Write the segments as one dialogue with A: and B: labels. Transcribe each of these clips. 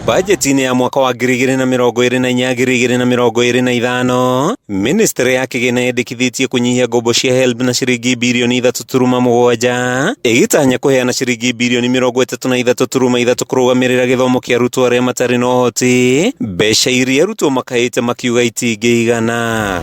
A: Bajeti ya mwaka wa 2024-2025 Ministry ya Kigina yendekithĩtie kũnyihia ngombo cia HELB na ciringi birioni 3.7 ĩgĩtanya kũheana ciringi birioni 33.3 kũrũgamĩrĩra gĩthomo kĩa arutwo arĩa matarĩ na ũhoti, mbeca iria arutwo makaĩte makiuga itingĩigana.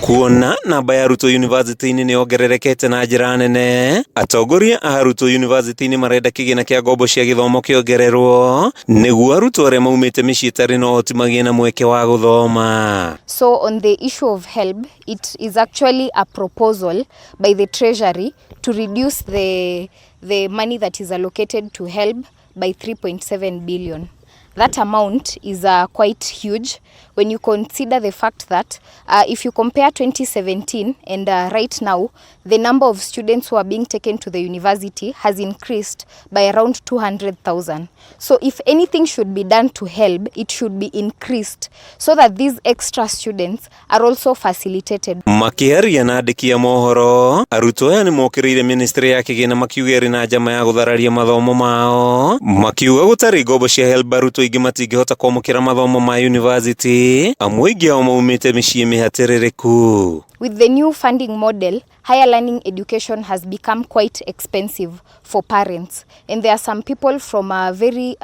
A: Kuona namba ya arutwo university-inĩ nĩ ongererekete na njĩra nene, atongoria a arutwo university-inĩ marenda kĩgĩna kĩa ngombo cia gĩthomo kĩongererwo nĩguo arutwo arĩa maumĩte mĩciĩ ĩtarĩ na ũhoti magĩe na mweke wa gũthoma.
B: So on the issue of HELB, it is actually a proposal by the Treasury to reduce the money that is allocated to HELB by 3.7 billion. That amount is quite huge when you consider the fact that if you compare 2017 and right now, the number of students who are being taken to the university has increased by around 200,000. So if anything should be done to HELB, it should be increased so that these extra students are also facilitated.
A: Makiaria na andĩki a mohoro, arutwo aya nĩ mokĩrĩire ministry ya kĩgĩna makiuga ĩrĩ na njama ya gũthararia mathomo mao, makiuga gũtarĩ ngombo cia HELB arutwo aingĩ matingĩhota kwamũkĩra mathomo ma university, amwe aingĩ ao maumĩte mĩciĩ mĩhatĩrĩrĩku.
B: With the new funding model, higher learning education has become quite expensive for parents. And there are some people from very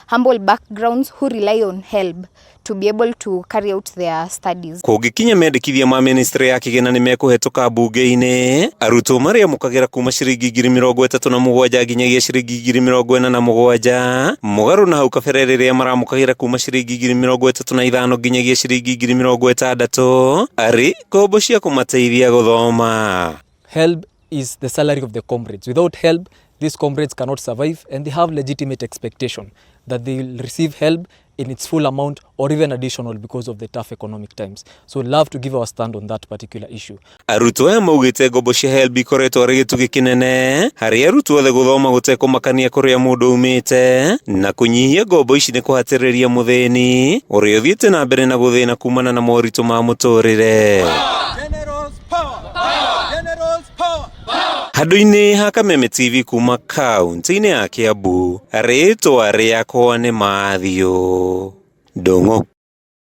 B: humble backgrounds who rely on HELB to be able to carry out their studies.
A: Kũngĩkinya mendekithia ma ministry ya kĩgĩna nĩ mekũhetũka bunge-inĩ, arutwo marĩa mũkagĩra kuma ciringi 37,000 nginyagia ciringi 47,000, mũgarũ na hau kabere rĩrĩa maramũkagĩra kuma ciringi 35,000 nginyagia ciringi 60,000 arĩ ngombo cia kũmateithia gũthoma.
C: HELB is the salary of the comrades. Without HELB, these comrades cannot survive, and they have legitimate expectation that they will receive HELB in its full amount or even additional because of the tough economic times. So we'd love to give our stand on that particular issue.
A: Arutwo aya maugĩte ngombo cia HELB ikoretwo arĩ gĩtugĩ kĩnene harĩ arutwo othe gũthoma gũtekũmakania kũrĩa mũndũ umĩte, na kũnyihia ngombo ici nĩ kũhatĩrĩria mũthĩni ũrĩa ũthiĩte na mbere na gũthĩna kumana na moritũ ma mũtũrĩre. Handũ-inĩ ha Kameme TV kuma kaunti-inĩ ya Kiambu, rĩĩtwa rĩakwa nĩ Mathew Ndung'u.